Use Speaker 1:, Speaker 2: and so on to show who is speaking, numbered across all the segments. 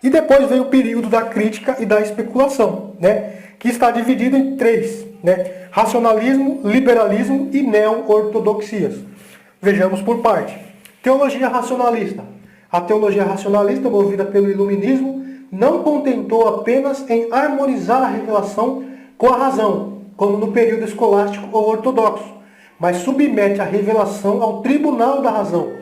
Speaker 1: E depois veio o período da crítica e da especulação, né? Que está dividido em três, né? Racionalismo, liberalismo e neo-ortodoxias. Vejamos por parte. Teologia racionalista. A teologia racionalista, movida pelo iluminismo, não contentou apenas em harmonizar a revelação com a razão, como no período escolástico ou ortodoxo, mas submete a revelação ao tribunal da razão,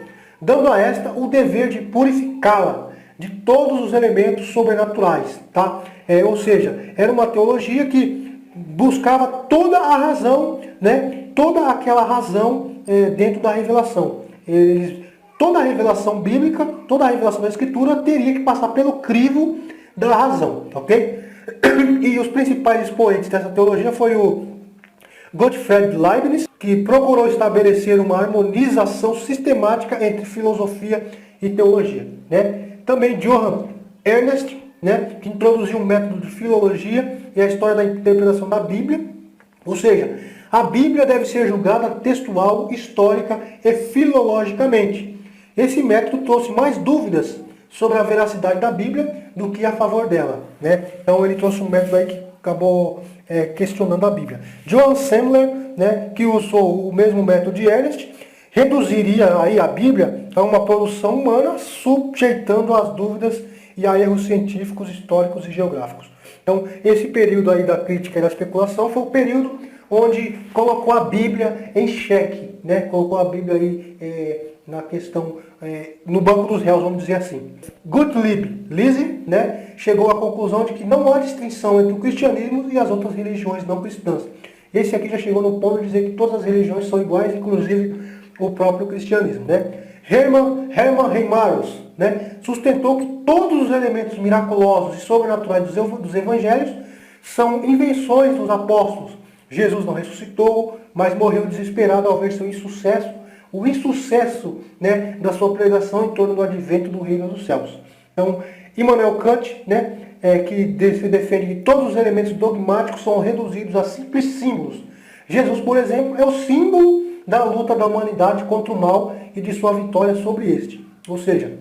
Speaker 1: dando a esta o dever de purificá-la de todos os elementos sobrenaturais, tá? Ou seja, era uma teologia que buscava toda a razão, né? Toda aquela razão dentro da revelação. Toda a revelação bíblica, toda a revelação da Escritura teria que passar pelo crivo da razão, ok? E os principais expoentes dessa teologia foi o Gottfried Leibniz, que procurou estabelecer uma harmonização sistemática entre filosofia e teologia, né? Também Johann Ernst, né, que introduziu um método de filologia e a história da interpretação da Bíblia. Ou seja, a Bíblia deve ser julgada textual, histórica e filologicamente. Esse método trouxe mais dúvidas sobre a veracidade da Bíblia do que a favor dela, né? Então ele trouxe um método aí que acabou questionando a Bíblia. Johann Semler, né, que usou o mesmo método de Ernst, reduziria aí a Bíblia a uma produção humana, sujeitando às dúvidas e a erros científicos, históricos e geográficos. Então, esse período aí da crítica e da especulação foi o período onde colocou a Bíblia em xeque, né? Colocou a Bíblia aí na questão, no banco dos réus, vamos dizer assim. Gottlieb Lise, né, chegou à conclusão de que não há distinção entre o cristianismo e as outras religiões não cristãs. Esse aqui já chegou no ponto de dizer que todas as religiões são iguais, inclusive o próprio cristianismo, né? Hermann Reimarus, né, sustentou que todos os elementos miraculosos e sobrenaturais dos evangelhos são invenções dos apóstolos. Jesus não ressuscitou, mas morreu desesperado ao ver seu insucesso, o insucesso, né, da sua pregação em torno do advento do reino dos céus. Então, Immanuel Kant, né, que se defende que todos os elementos dogmáticos são reduzidos a simples símbolos. Jesus, por exemplo, é o símbolo da luta da humanidade contra o mal e de sua vitória sobre este. Ou seja,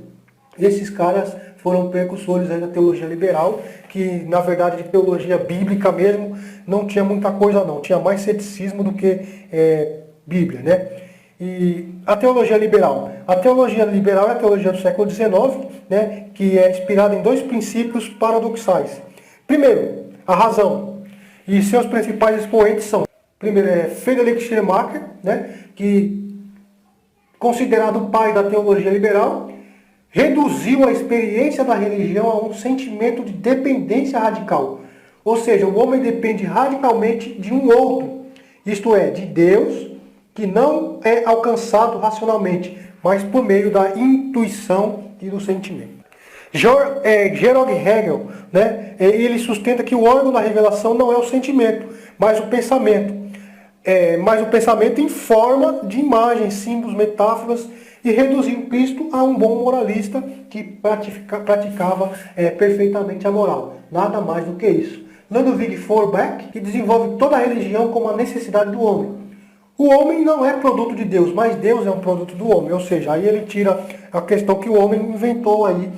Speaker 1: esses caras foram precursores aí da teologia liberal, que na verdade de teologia bíblica mesmo não tinha muita coisa não, tinha mais ceticismo do que Bíblia, né? E a teologia liberal. A teologia liberal é a teologia do século XIX, né, que é inspirada em dois princípios paradoxais. Primeiro, a razão. E seus principais expoentes são, primeiro Friedrich Schleiermacher, né, que, considerado o pai da teologia liberal, reduziu a experiência da religião a um sentimento de dependência radical. Ou seja, o homem depende radicalmente de um outro, isto é, de Deus, que não é alcançado racionalmente, mas por meio da intuição e do sentimento. Georg Hegel, né, ele sustenta que o órgão da revelação não é o sentimento, mas o pensamento. Mas o pensamento em forma de imagens, símbolos, metáforas, e reduziu Cristo a um bom moralista que praticava perfeitamente a moral. Nada mais do que isso. Ludwig Feuerbach, que desenvolve toda a religião como a necessidade do homem. O homem não é produto de Deus, mas Deus é um produto do homem. Ou seja, aí ele tira a questão que o homem inventou aí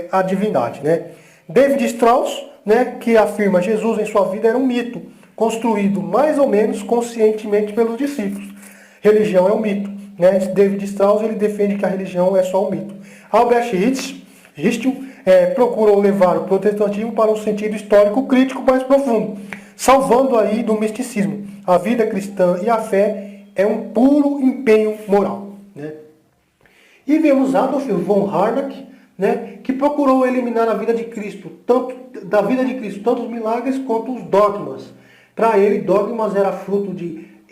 Speaker 1: a divindade, né? David Strauss, né, que afirma que Jesus em sua vida era um mito, construído mais ou menos conscientemente pelos discípulos. Religião é um mito, né? David Strauss ele defende que a religião é só um mito. Albert Ritschl procurou levar o protestantismo para um sentido histórico crítico mais profundo, salvando aí do misticismo. A vida cristã e a fé é um puro empenho moral, né? E vemos Adolf von Harnack, né, que procurou eliminar a vida de Cristo, tanto os milagres quanto os dogmas. Para ele, dogmas era fruto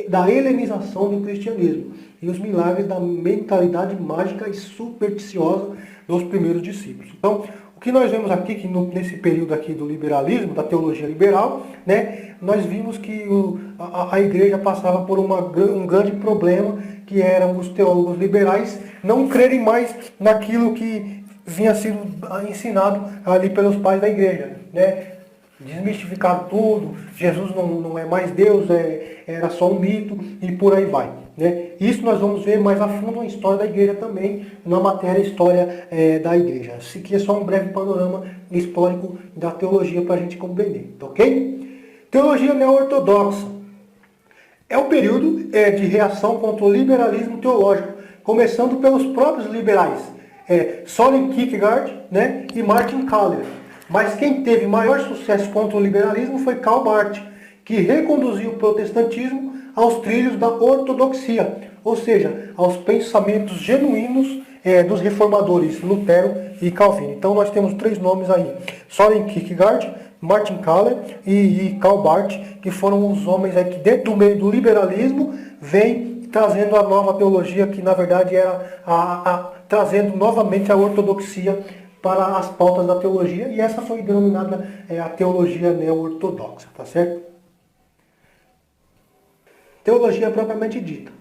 Speaker 1: da helenização do cristianismo e os milagres da mentalidade mágica e supersticiosa dos primeiros discípulos. Então, o que nós vemos aqui, que nesse período aqui do liberalismo, da teologia liberal, né, nós vimos que a igreja passava por um grande problema, que eram os teólogos liberais não crerem mais naquilo que vinha sendo ensinado ali pelos pais da igreja, né? Desmistificar tudo, Jesus não é mais Deus, era só um mito e por aí vai. né? Isso nós vamos ver mais a fundo na história da igreja também, na matéria História da Igreja. Isso aqui é só um breve panorama histórico da teologia para a gente compreender, tá ok? Teologia neo-ortodoxa é o período de reação contra o liberalismo teológico, começando pelos próprios liberais, Soren Kierkegaard, né, e Martin Kahler. Mas quem teve maior sucesso contra o liberalismo foi Karl Barth, que reconduziu o protestantismo aos trilhos da ortodoxia, ou seja, aos pensamentos genuínos dos reformadores Lutero e Calvino. Então nós temos três nomes aí: Soren Kierkegaard, Martin Kahler e Karl Barth, que foram os homens aí que dentro do meio do liberalismo vem trazendo a nova teologia, que na verdade era trazendo novamente a ortodoxia para as pautas da teologia, e essa foi denominada a teologia neo-ortodoxa, tá certo? Teologia propriamente dita,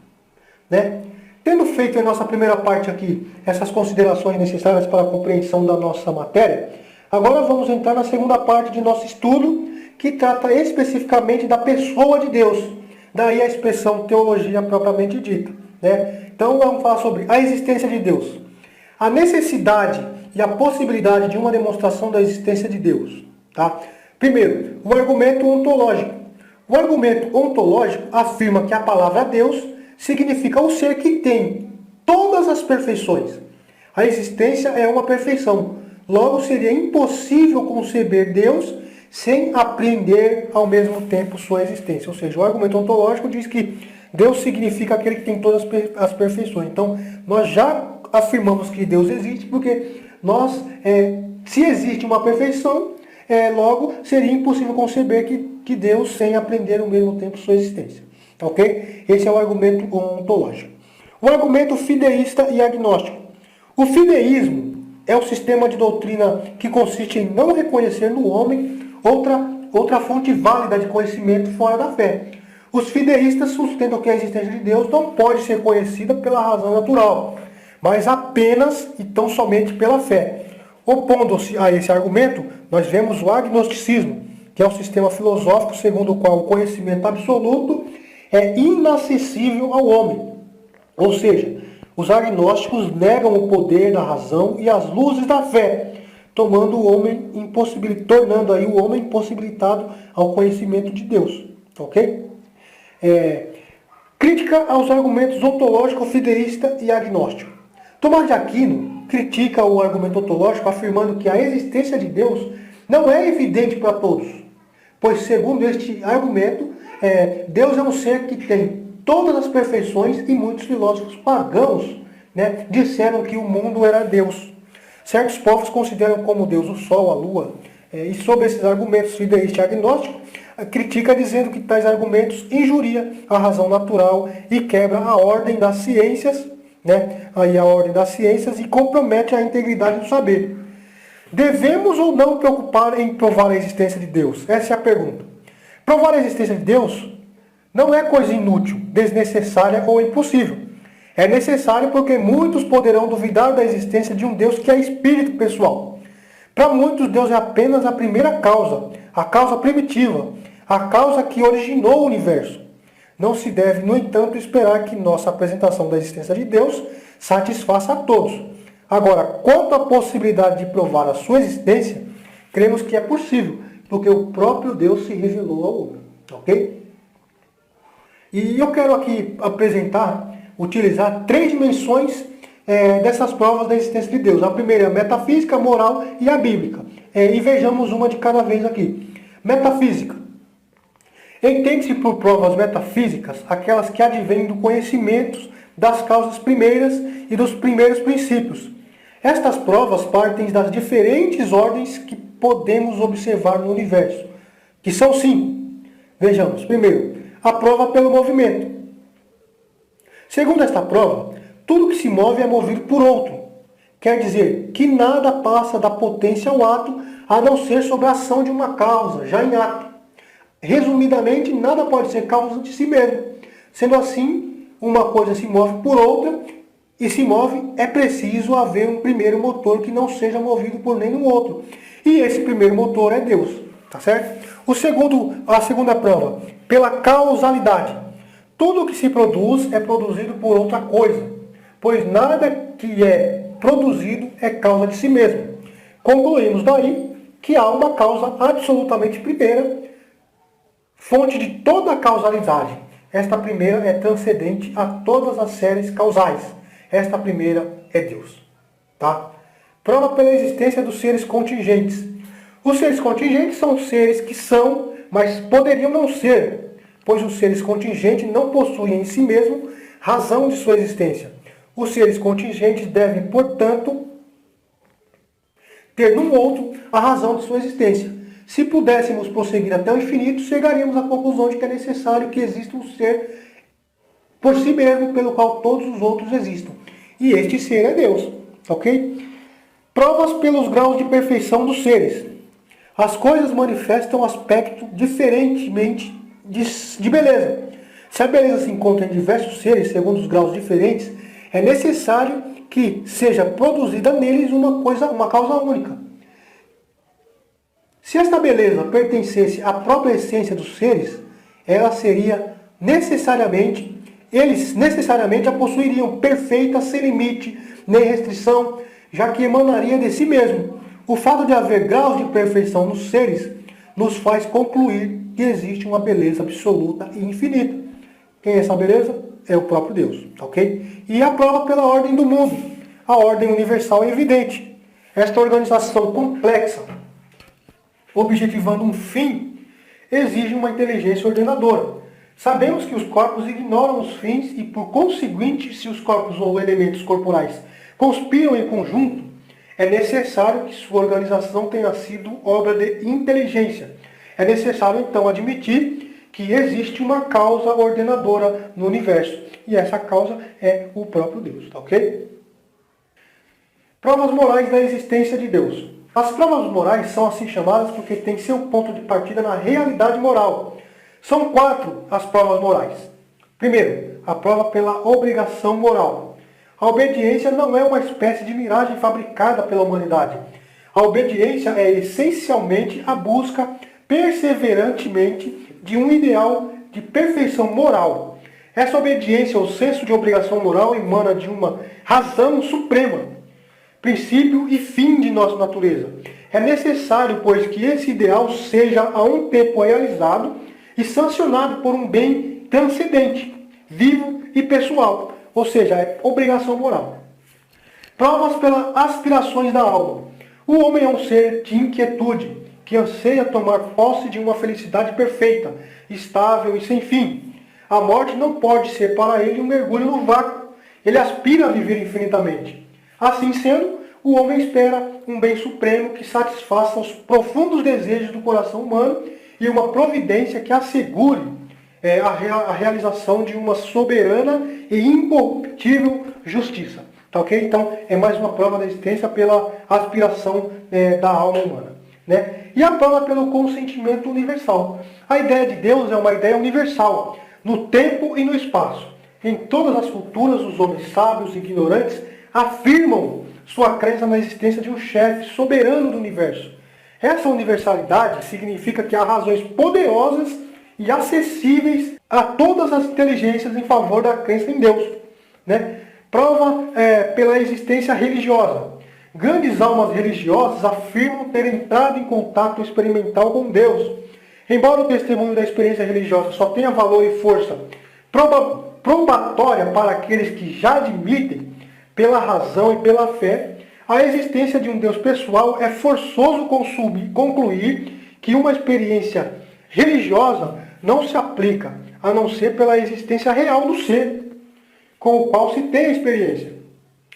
Speaker 1: né? Tendo feito em nossa primeira parte aqui essas considerações necessárias para a compreensão da nossa matéria, agora vamos entrar na segunda parte de nosso estudo, que trata especificamente da pessoa de Deus. Daí a expressão teologia propriamente dita, né? Então vamos falar sobre a existência de Deus, a necessidade e a possibilidade de uma demonstração da existência de Deus, tá? Primeiro, o argumento ontológico. O argumento ontológico afirma que a palavra Deus significa o ser que tem todas as perfeições. A existência é uma perfeição. Logo, seria impossível conceber Deus sem apreender ao mesmo tempo sua existência. Ou seja, o argumento ontológico diz que Deus significa aquele que tem todas as perfeições. Então, nós já afirmamos que Deus existe porque se existe uma perfeição, logo seria impossível conceber que Deus sem aprender ao mesmo tempo sua existência. Ok? Esse é o argumento ontológico. O argumento fideísta e agnóstico. O fideísmo é o sistema de doutrina que consiste em não reconhecer no homem outra fonte válida de conhecimento fora da fé. Os fideístas sustentam que a existência de Deus não pode ser conhecida pela razão natural, mas apenas e tão somente pela fé. Opondo-se a esse argumento, nós vemos o agnosticismo, que é um sistema filosófico segundo o qual o conhecimento absoluto é inacessível ao homem. Ou seja, os agnósticos negam o poder da razão e as luzes da fé, tornando o homem impossibilitado ao conhecimento de Deus. Ok? Crítica aos argumentos ontológico, fideísta e agnóstico. Tomás de Aquino critica o argumento ontológico afirmando que a existência de Deus não é evidente para todos, pois segundo este argumento, Deus é um ser que tem todas as perfeições e muitos filósofos pagãos, né, disseram que o mundo era Deus. Certos povos consideram como Deus o Sol, a Lua, e sobre esses argumentos fideísta e agnóstico, critica dizendo que tais argumentos injuria a razão natural e quebra a ordem das ciências, né, a ordem das ciências e compromete a integridade do saber. Devemos ou não preocupar em provar a existência de Deus? Essa é a pergunta. Provar a existência de Deus não é coisa inútil, desnecessária ou impossível. É necessário porque muitos poderão duvidar da existência de um Deus que é espírito pessoal. Para muitos, Deus é apenas a primeira causa, a causa primitiva, a causa que originou o universo. Não se deve, no entanto, esperar que nossa apresentação da existência de Deus satisfaça a todos. Agora, quanto à possibilidade de provar a sua existência, cremos que é possível, porque o próprio Deus se revelou ao homem. Ok? E eu quero aqui utilizar três dimensões dessas provas da existência de Deus. A primeira é a metafísica, a moral e a bíblica. E vejamos uma de cada vez aqui. Metafísica. Entende-se por provas metafísicas aquelas que advêm do conhecimento das causas primeiras e dos primeiros princípios. Estas provas partem das diferentes ordens que podemos observar no universo, que são 5. Vejamos. Primeiro, a prova pelo movimento. Segundo esta prova, tudo que se move é movido por outro. Quer dizer que nada passa da potência ao ato, a não ser sob a ação de uma causa, já em ato. Resumidamente, nada pode ser causa de si mesmo. Sendo assim, uma coisa se move por outra, e se move, é preciso haver um primeiro motor que não seja movido por nenhum outro. E esse primeiro motor é Deus. Tá certo? A segunda prova, pela causalidade. Tudo que se produz é produzido por outra coisa, pois nada que é produzido é causa de si mesmo. Concluímos daí que há uma causa absolutamente primeira, fonte de toda a causalidade. Esta primeira é transcendente a todas as séries causais. Esta primeira é Deus. Tá? Prova pela existência dos seres contingentes. Os seres contingentes são seres que são, mas poderiam não ser, pois os seres contingentes não possuem em si mesmo razão de sua existência. Os seres contingentes devem, portanto, ter num outro a razão de sua existência. Se pudéssemos prosseguir até o infinito, chegaríamos à conclusão de que é necessário que exista um ser por si mesmo, pelo qual todos os outros existam. E este ser é Deus. Ok? Provas pelos graus de perfeição dos seres. As coisas manifestam aspecto diferentemente de beleza. Se a beleza se encontra em diversos seres, segundo os graus diferentes, é necessário que seja produzida neles uma causa única. Se esta beleza pertencesse à própria essência dos seres, ela seria eles necessariamente a possuiriam perfeita, sem limite, nem restrição, já que emanaria de si mesmo. O fato de haver graus de perfeição nos seres nos faz concluir que existe uma beleza absoluta e infinita. Quem é essa beleza? É o próprio Deus, ok? E a prova pela ordem do mundo. A ordem universal é evidente. Esta organização complexa, objetivando um fim, exige uma inteligência ordenadora. Sabemos que os corpos ignoram os fins e, por conseguinte, se os corpos ou elementos corporais conspiram em conjunto, é necessário que sua organização tenha sido obra de inteligência. É necessário, então, admitir que existe uma causa ordenadora no universo. E essa causa é o próprio Deus, tá ok? Provas morais da existência de Deus. As provas morais são assim chamadas porque têm seu ponto de partida na realidade moral. São 4 as provas morais. Primeiro, a prova pela obrigação moral. A obediência não é uma espécie de miragem fabricada pela humanidade. A obediência é essencialmente a busca perseverantemente de um ideal de perfeição moral. Essa obediência ou senso de obrigação moral emana de uma razão suprema, princípio e fim de nossa natureza. É necessário, pois, que esse ideal seja a um tempo realizado e sancionado por um bem transcendente, vivo e pessoal, ou seja, é obrigação moral. Provas pelas aspirações da alma. O homem é um ser de inquietude, que anseia tomar posse de uma felicidade perfeita, estável e sem fim. A morte não pode ser para ele um mergulho no vácuo. Ele aspira a viver infinitamente. Assim sendo, o homem espera um bem supremo que satisfaça os profundos desejos do coração humano e uma providência que assegure a realização de uma soberana e incorruptível justiça. Tá ok? Então, é mais uma prova da existência pela aspiração da alma humana. Né? E a prova pelo consentimento universal. A ideia de Deus é uma ideia universal, no tempo e no espaço. Em todas as culturas, os homens sábios e ignorantes afirmam sua crença na existência de um chefe soberano do universo. Essa universalidade significa que há razões poderosas e acessíveis a todas as inteligências em favor da crença em Deus. Né? Prova pela existência religiosa. Grandes almas religiosas afirmam ter entrado em contato experimental com Deus. Embora o testemunho da experiência religiosa só tenha valor e força probatória para aqueles que já admitem, pela razão e pela fé, a existência de um Deus pessoal, é forçoso concluir que uma experiência religiosa não se aplica, a não ser pela existência real do ser, com o qual se tem a experiência.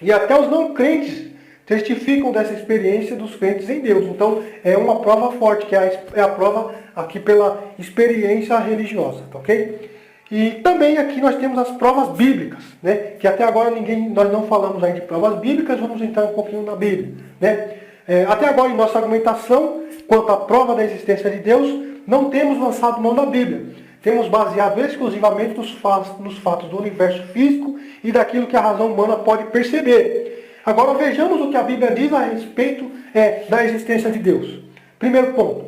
Speaker 1: E até os não crentes testificam dessa experiência dos crentes em Deus. Então, é uma prova forte, que é a prova aqui pela experiência religiosa, tá ok? E também aqui nós temos as provas bíblicas, né? Que até agora nós não falamos aí de provas bíblicas, vamos entrar um pouquinho na Bíblia, né? Até agora, em nossa argumentação, quanto à prova da existência de Deus, não temos lançado mão da Bíblia. Temos baseado exclusivamente nos fatos do universo físico e daquilo que a razão humana pode perceber. Agora vejamos o que a Bíblia diz a respeito da existência de Deus. Primeiro ponto.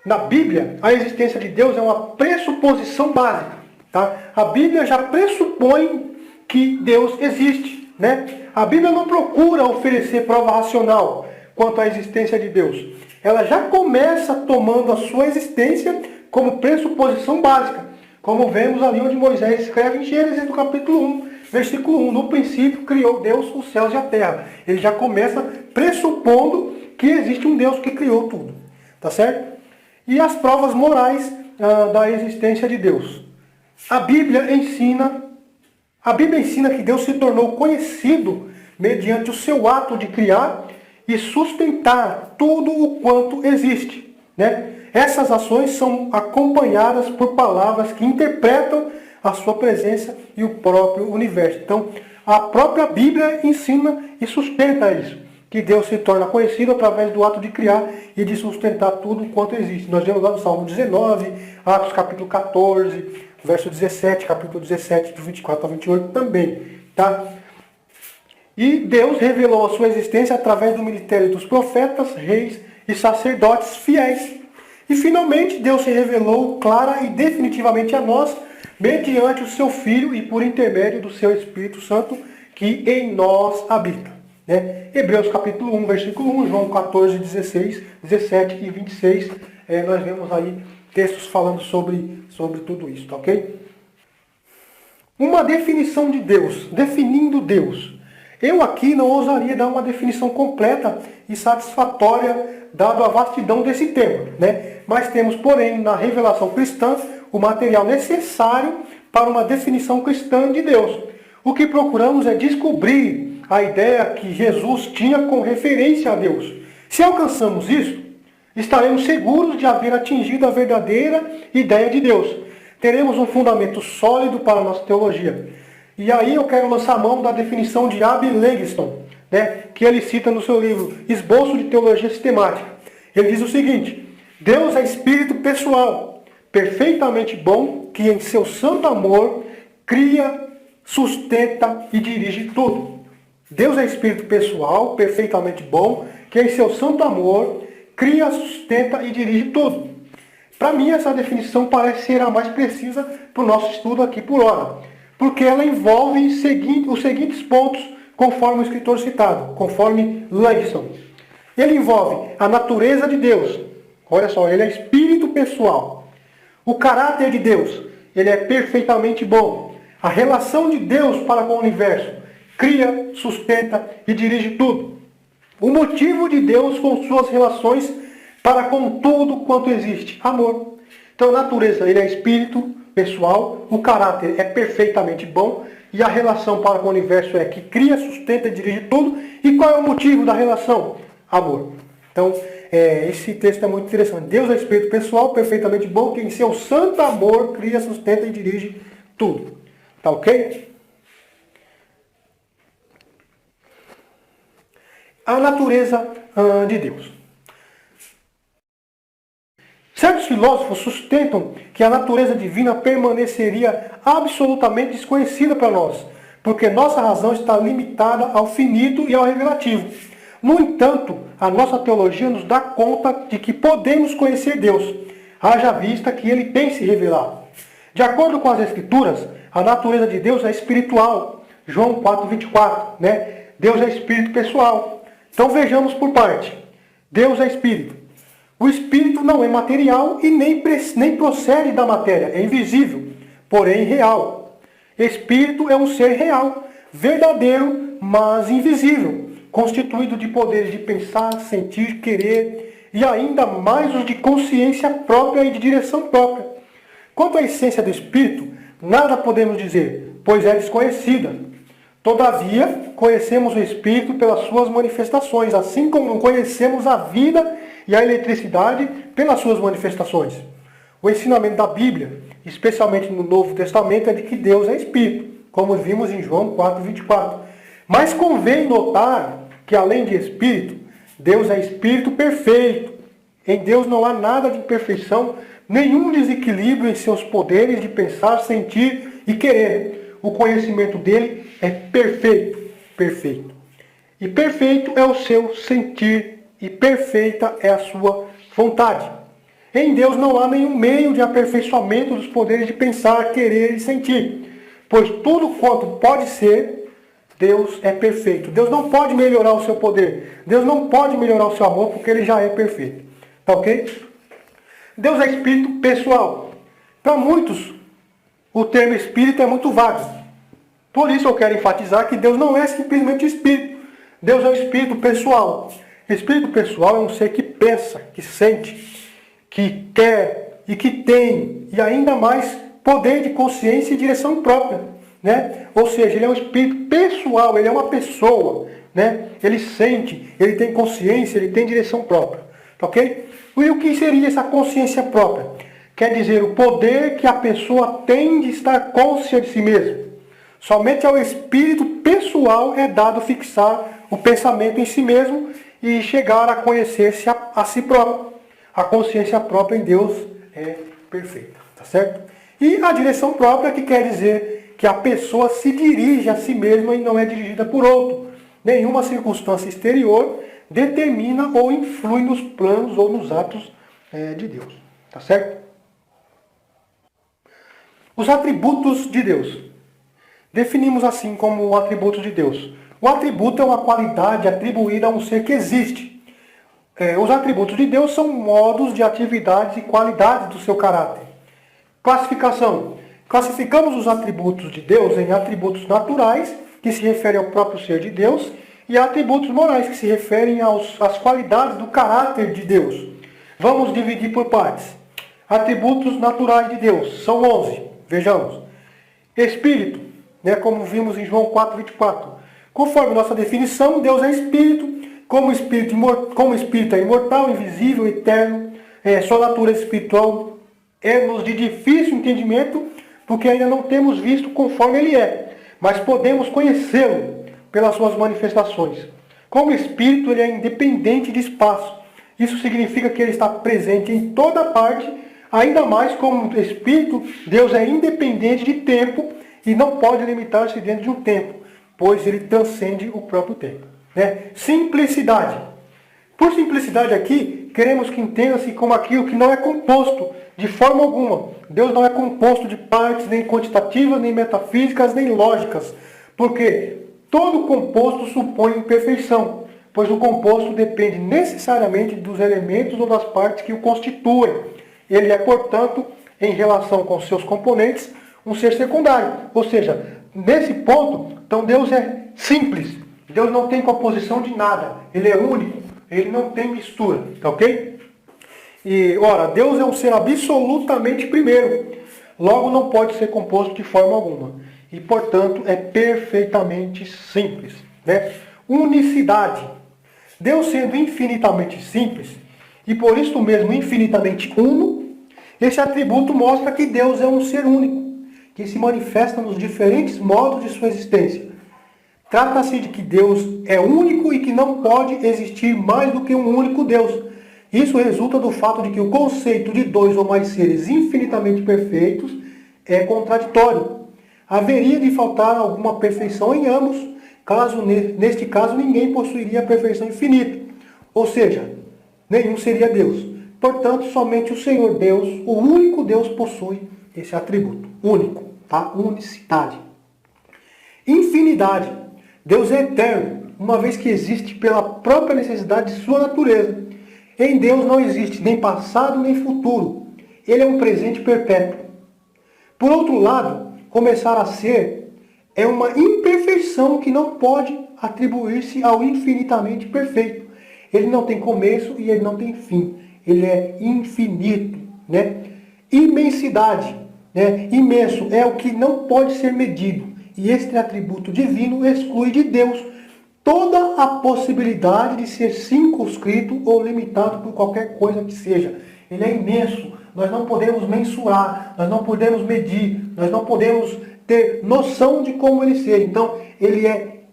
Speaker 1: Na Bíblia, a existência de Deus é uma pressuposição básica. Tá? A Bíblia já pressupõe que Deus existe, né? A Bíblia não procura oferecer prova racional quanto à existência de Deus. Ela já começa tomando a sua existência como pressuposição básica, como vemos ali onde Moisés escreve em Gênesis do capítulo 1, versículo 1. No princípio criou Deus os céus e a terra. Ele já começa pressupondo que existe um Deus que criou tudo. Tá certo? E as provas morais da existência de Deus. A Bíblia ensina que Deus se tornou conhecido mediante o seu ato de criar e sustentar tudo o quanto existe, né? Essas ações são acompanhadas por palavras que interpretam a sua presença e o próprio universo. Então, a própria Bíblia ensina e sustenta isso, que Deus se torna conhecido através do ato de criar e de sustentar tudo quanto existe. Nós vemos lá no Salmo 19, Atos capítulo 14, verso 17, capítulo 17, do 24 a 28 também. Tá? E Deus revelou a sua existência através do ministério dos profetas, reis e sacerdotes fiéis. E finalmente Deus se revelou clara e definitivamente a nós, mediante o seu Filho e por intermédio do seu Espírito Santo, que em nós habita. Né? Hebreus capítulo 1, versículo 1, João 14, 16, 17 e 26, nós vemos aí textos falando sobre tudo isso, tá ok? Uma definição de Deus, definindo Deus. Eu aqui não ousaria dar uma definição completa e satisfatória, dado a vastidão desse tema, né? Mas temos, porém, na revelação cristã, o material necessário para uma definição cristã de Deus. O que procuramos é descobrir a ideia que Jesus tinha com referência a Deus. Se alcançamos isso, estaremos seguros de haver atingido a verdadeira ideia de Deus. Teremos um fundamento sólido para a nossa teologia. E aí eu quero lançar a mão da definição de Abby Langston, né, que ele cita no seu livro Esboço de Teologia Sistemática. Ele diz o seguinte: Deus é espírito pessoal, perfeitamente bom, que em seu santo amor cria, sustenta e dirige tudo. Deus é espírito pessoal, perfeitamente bom, que em seu santo amor cria, sustenta e dirige tudo. Para mim, essa definição parece ser a mais precisa para o nosso estudo aqui por hora, porque ela envolve os seguintes pontos, conforme o escritor citado, conforme Langston. Ele envolve a natureza de Deus. Olha só, ele é espírito pessoal. O caráter de Deus, ele é perfeitamente bom. A relação de Deus para com o universo, cria, sustenta e dirige tudo. O motivo de Deus com suas relações para com tudo quanto existe, amor. Então a natureza, ele é espírito pessoal, o caráter é perfeitamente bom e a relação para com o universo é que cria, sustenta e dirige tudo. E qual é o motivo da relação? Amor. Então, esse texto é muito interessante. Deus é espírito pessoal, perfeitamente bom, que em seu santo amor cria, sustenta e dirige tudo. Tá ok? A natureza de Deus. Certos filósofos sustentam que a natureza divina permaneceria absolutamente desconhecida para nós, porque nossa razão está limitada ao finito e ao revelativo. No entanto, a nossa teologia nos dá conta de que podemos conhecer Deus, haja vista que ele tem se revelado. De acordo com as Escrituras, a natureza de Deus é espiritual. João 4:24, né? Deus é espírito pessoal. Então vejamos por parte. Deus é espírito. O espírito não é material e nem procede da matéria, é invisível, porém real. Espírito é um ser real, verdadeiro, mas invisível, constituído de poderes de pensar, sentir, querer e ainda mais os de consciência própria e de direção própria. Quanto à essência do espírito, nada podemos dizer, pois é desconhecida. Todavia, conhecemos o espírito pelas suas manifestações, assim como conhecemos a vida e a eletricidade pelas suas manifestações. O ensinamento da Bíblia, especialmente no Novo Testamento, é de que Deus é espírito, como vimos em João 4:24. Mas convém notar que, além de espírito, Deus é espírito perfeito. Em Deus não há nada de imperfeição, nenhum desequilíbrio em seus poderes de pensar, sentir e querer. O conhecimento dele é perfeito, perfeito. E perfeito é o seu sentir, e perfeita é a sua vontade. Em Deus não há nenhum meio de aperfeiçoamento dos poderes de pensar, querer e sentir, pois tudo quanto pode ser, Deus é perfeito. Deus não pode melhorar o seu poder. Deus não pode melhorar o seu amor, porque Ele já é perfeito. Tá ok? Deus é espírito pessoal. Para muitos, o termo espírito é muito vago. Por isso eu quero enfatizar que Deus não é simplesmente espírito. Deus é um espírito pessoal. Espírito pessoal é um ser que pensa, que sente, que quer e que tem, e ainda mais, poder de consciência e direção própria, né? Ou seja, ele é um espírito pessoal, ele é uma pessoa, né? Ele sente, ele tem consciência, ele tem direção própria, tá ok? E o que seria essa consciência própria? Quer dizer, o poder que a pessoa tem de estar consciente de si mesmo. Somente ao espírito pessoal é dado fixar o pensamento em si mesmo e chegar a conhecer-se a si próprio. A consciência própria em Deus é perfeita, tá certo? E a direção própria, que quer dizer que a pessoa se dirige a si mesma e não é dirigida por outro. Nenhuma circunstância exterior determina ou influi nos planos ou nos atos de Deus, tá certo? Os atributos de Deus. Definimos assim como atributos de Deus. O atributo é uma qualidade atribuída a um ser que existe. Os atributos de Deus são modos de atividades e qualidades do seu caráter. Classificação. Classificamos os atributos de Deus em atributos naturais, que se referem ao próprio ser de Deus, e atributos morais, que se referem às qualidades do caráter de Deus. Vamos dividir por partes. Atributos naturais de Deus. São 11. Vejamos. Espírito, né, como vimos em João 4:24. Conforme nossa definição, Deus é espírito. Como espírito é imortal, invisível, eterno, sua natureza espiritual é-nos de difícil entendimento, porque ainda não temos visto conforme ele é, mas podemos conhecê-lo pelas suas manifestações. Como espírito, ele é independente de espaço. Isso significa que ele está presente em toda parte, ainda mais como espírito, Deus é independente de tempo e não pode limitar-se dentro de um tempo, pois ele transcende o próprio tempo. Né? Simplicidade. Por simplicidade aqui, queremos que entenda-se como aquilo que não é composto de forma alguma. Deus não é composto de partes nem quantitativas, nem metafísicas, nem lógicas. Porque todo composto supõe imperfeição, pois o composto depende necessariamente dos elementos ou das partes que o constituem. Ele é, portanto, em relação com seus componentes, um ser secundário. Ou seja, nesse ponto, então Deus é simples. Deus não tem composição de nada. Ele é único. Ele não tem mistura. Tá ok? E, ora, Deus é um ser absolutamente primeiro. Logo, não pode ser composto de forma alguma. E, portanto, é perfeitamente simples. Né? Unicidade. Deus sendo infinitamente simples, e por isso mesmo infinitamente uno, esse atributo mostra que Deus é um ser único, que se manifesta nos diferentes modos de sua existência. Trata-se de que Deus é único e que não pode existir mais do que um único Deus. Isso resulta do fato de que o conceito de dois ou mais seres infinitamente perfeitos é contraditório. Haveria de faltar alguma perfeição em ambos, caso neste caso ninguém possuiria a perfeição infinita. Ou seja, nenhum seria Deus. Portanto, somente o Senhor Deus, o único Deus, possui esse atributo. Único, tá? Unicidade. Infinidade. Deus é eterno, uma vez que existe pela própria necessidade de sua natureza. Em Deus não existe nem passado nem futuro. Ele é um presente perpétuo. Por outro lado, começar a ser é uma imperfeição que não pode atribuir-se ao infinitamente perfeito. Ele não tem começo e ele não tem fim. Ele é infinito, né? Imensidade, né? Imenso é o que não pode ser medido. E este atributo divino exclui de Deus toda a possibilidade de ser circunscrito ou limitado por qualquer coisa que seja. Ele é imenso. Nós não podemos mensurar, nós não podemos medir, nós não podemos ter noção de como ele seja. Então, ele é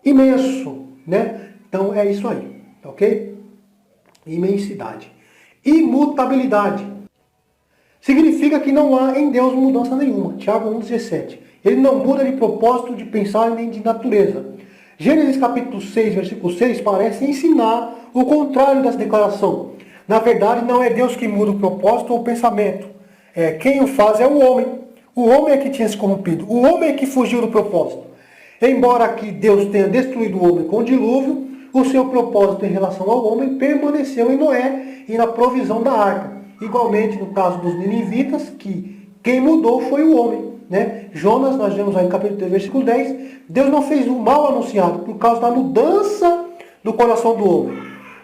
Speaker 1: imenso, né? Então, é isso aí, ok? Imensidade. Imutabilidade. Significa que não há em Deus mudança nenhuma. Tiago 1,17. Ele não muda de propósito, de pensar, nem de natureza. Gênesis capítulo 6, versículo 6, parece ensinar o contrário dessa declaração. Na verdade, não é Deus que muda o propósito ou o pensamento. Quem o faz é o homem. O homem é que tinha se corrompido. O homem é que fugiu do propósito. Embora aqui Deus tenha destruído o homem com o dilúvio, o seu propósito em relação ao homem permaneceu em Noé e na provisão da arca. Igualmente, no caso dos ninivitas, que quem mudou foi o homem. Né? Jonas, nós vemos aí no capítulo 3, versículo 10, Deus não fez o mal anunciado por causa da mudança do coração do homem.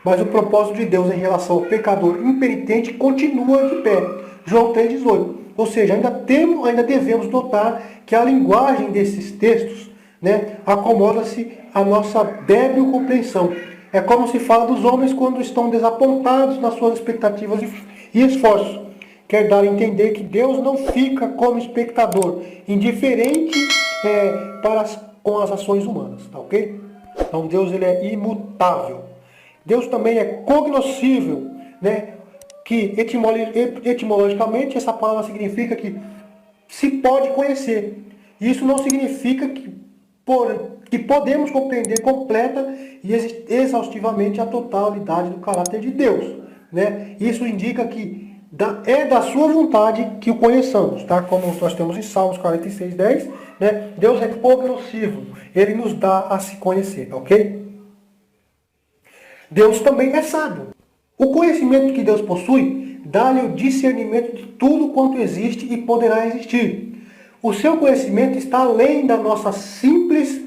Speaker 1: Mas o propósito de Deus em relação ao pecador impenitente continua de pé. João 3,18. Ou seja, ainda devemos notar que a linguagem desses textos, né, acomoda-se à nossa débil compreensão. É como se fala dos homens quando estão desapontados nas suas expectativas e esforços. Quer dar a entender que Deus não fica como espectador, indiferente com as ações humanas. Tá ok? Então Deus ele é imutável. Deus também é cognoscível, né? Que etimologicamente essa palavra significa que se pode conhecer. Isso não significa que podemos compreender completa e exaustivamente a totalidade do caráter de Deus. Né? Isso indica que é da sua vontade que o conheçamos. Tá? Como nós temos em Salmos 46:10, né? Deus é cognoscível. Ele nos dá a se conhecer. Ok? Deus também é sábio. O conhecimento que Deus possui dá-lhe o discernimento de tudo quanto existe e poderá existir. O seu conhecimento está além da nossa simples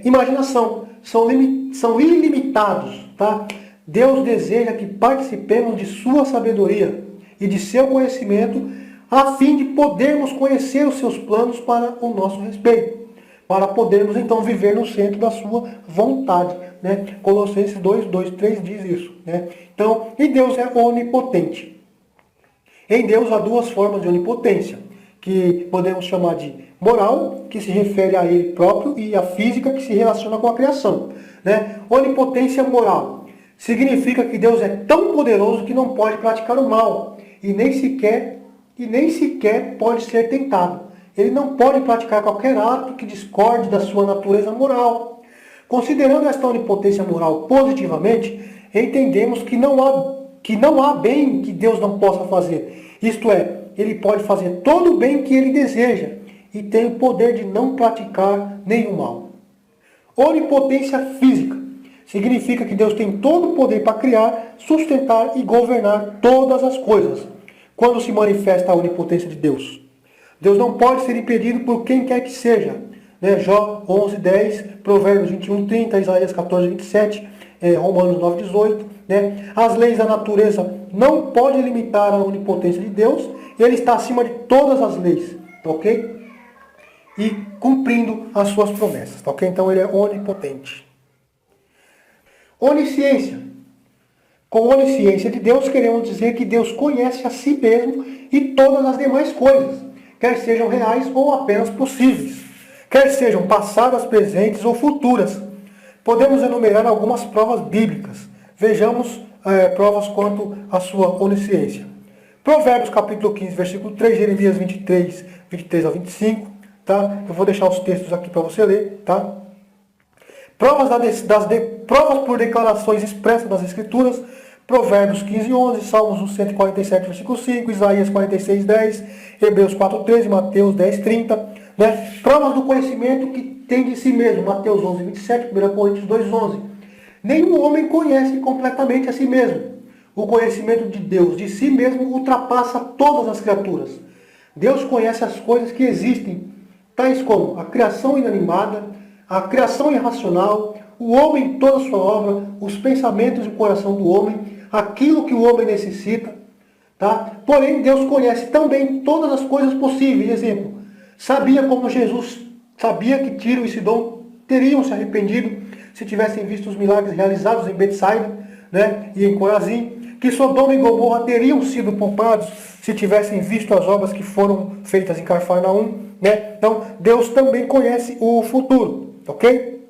Speaker 1: imaginação. São ilimitados. Tá? Deus deseja que participemos de sua sabedoria e de seu conhecimento a fim de podermos conhecer os seus planos para o nosso respeito. Para podermos então viver no centro da sua vontade. Né? Colossenses 2:3 diz isso. Né? Então, e Deus é onipotente. Em Deus há duas formas de onipotência, que podemos chamar de moral, que se refere a Ele próprio, e a física, que se relaciona com a criação. Né? Onipotência moral significa que Deus é tão poderoso que não pode praticar o mal, e nem sequer pode ser tentado. Ele não pode praticar qualquer ato que discorde da sua natureza moral. Considerando esta onipotência moral positivamente, entendemos que não há bem que Deus não possa fazer. Isto é, Ele pode fazer todo o bem que Ele deseja e tem o poder de não praticar nenhum mal. Onipotência física significa que Deus tem todo o poder para criar, sustentar e governar todas as coisas. Quando se manifesta a onipotência de Deus? Deus não pode ser impedido por quem quer que seja. Né? Jó 11:10, Provérbios 21:30, Isaías 14:27, Romanos 9:18. Né? As leis da natureza não podem limitar a onipotência de Deus. Ele está acima de todas as leis. Tá ok? E cumprindo as suas promessas. Tá ok? Então ele é onipotente. Onisciência. Com onisciência de Deus, queremos dizer que Deus conhece a si mesmo e todas as demais coisas, quer sejam reais ou apenas possíveis, quer sejam passadas, presentes ou futuras. Podemos enumerar algumas provas bíblicas. Vejamos provas quanto à sua onisciência. Provérbios capítulo 15, versículo 3, Jeremias 23 ao 25. Tá? Eu vou deixar os textos aqui para você ler. Tá? Provas por declarações expressas das Escrituras, Provérbios 15:11, Salmos 147, versículo 5, Isaías 46:10, Hebreus 4:13, Mateus 10:30. Né? Provas do conhecimento que tem de si mesmo, Mateus 11:27, 1 Coríntios 2:11. Nenhum homem conhece completamente a si mesmo. O conhecimento de Deus de si mesmo ultrapassa todas as criaturas. Deus conhece as coisas que existem, tais como a criação inanimada, a criação irracional, o homem em toda a sua obra, os pensamentos e o coração do homem, aquilo que o homem necessita. Tá? Porém, Deus conhece também todas as coisas possíveis. Exemplo, sabia como Jesus sabia que Tiro e Sidom teriam se arrependido se tivessem visto os milagres realizados em Betsaida, né, e em Corazim, que Sodoma e Gomorra teriam sido poupados se tivessem visto as obras que foram feitas em Cafarnaum. Né? Então, Deus também conhece o futuro. Ok?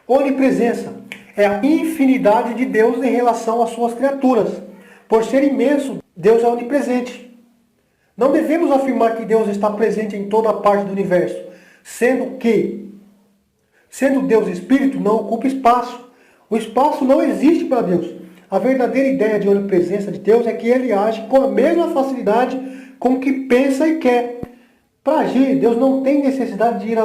Speaker 1: Onipresença é a infinidade de Deus em relação às suas criaturas. Por ser imenso, Deus é onipresente. Não devemos afirmar que Deus está presente em toda parte do universo, sendo Deus Espírito, não ocupa espaço. O espaço não existe para Deus. A verdadeira ideia de onipresença de Deus é que ele age com a mesma facilidade com que pensa e quer. Para agir, Deus não tem necessidade de ir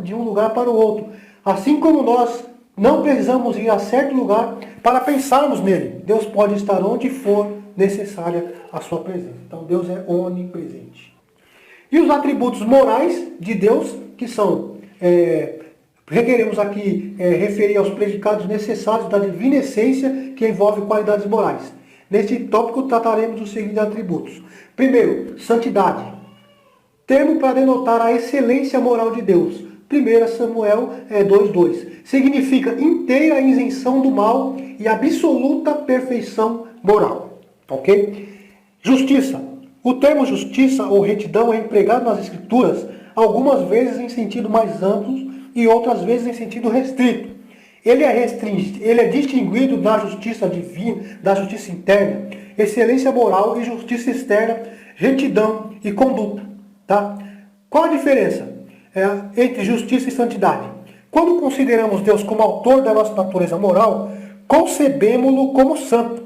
Speaker 1: de um lugar para o outro. Assim como nós não precisamos ir a certo lugar para pensarmos nele. Deus pode estar onde for necessária a sua presença. Então Deus é onipresente. E os atributos morais de Deus, que são, requeremos aqui referir aos predicados necessários da divina essência, que envolve qualidades morais. Neste tópico trataremos dos seguintes atributos. Primeiro, santidade. Termo para denotar a excelência moral de Deus. 1 Samuel 2:2. Significa inteira isenção do mal e absoluta perfeição moral. Ok? Justiça. O termo justiça ou retidão é empregado nas Escrituras algumas vezes em sentido mais amplo e outras vezes em sentido restrito. Ele é distinguido da justiça divina, da justiça interna, excelência moral e justiça externa, retidão e conduta. Tá? Qual a diferença entre justiça e santidade? Quando consideramos Deus como autor da nossa natureza moral, concebemos-lo como santo.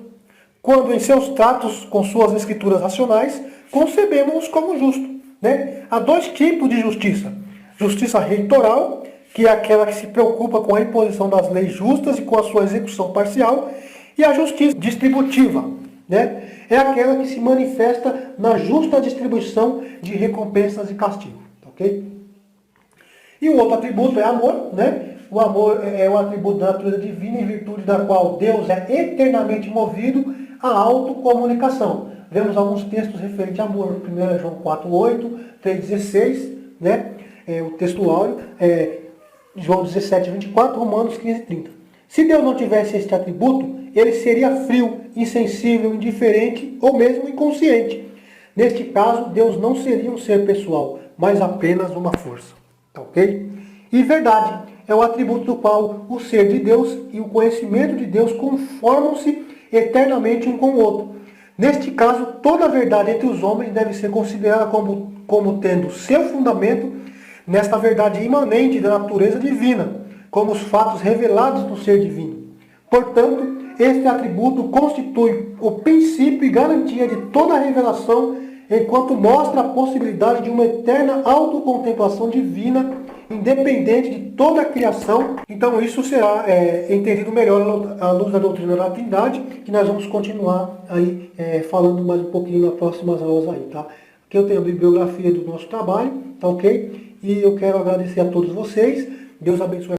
Speaker 1: Quando em seus tratos com suas escrituras racionais, concebemos-os como justo. Né? Há dois tipos de justiça. Justiça reitoral, que é aquela que se preocupa com a imposição das leis justas e com a sua execução parcial, e a justiça distributiva, né? É aquela que se manifesta na justa distribuição de recompensas e castigos. Ok? E o outro atributo é amor, né? O amor é o atributo da natureza divina, em virtude da qual Deus é eternamente movido à autocomunicação. Vemos alguns textos referentes a amor. 1 João 4:8, 3:16, né? O texto áureo, João 17:24, Romanos 15:30. Se Deus não tivesse este atributo, ele seria frio, insensível, indiferente ou mesmo inconsciente. Neste caso, Deus não seria um ser pessoal, mas apenas uma força. Ok? E verdade é o atributo do qual o ser de Deus e o conhecimento de Deus conformam-se eternamente um com o outro. Neste caso, toda a verdade entre os homens deve ser considerada como tendo seu fundamento nesta verdade imanente da natureza divina, como os fatos revelados no ser divino. Portanto, este atributo constitui o princípio e garantia de toda a revelação, enquanto mostra a possibilidade de uma eterna autocontemplação divina, independente de toda a criação. Então isso será entendido melhor à luz da doutrina da Trindade, que nós vamos continuar aí falando mais um pouquinho nas próximas aulas aí, tá? Aqui eu tenho a bibliografia do nosso trabalho, tá ok? E eu quero agradecer a todos vocês. Deus abençoe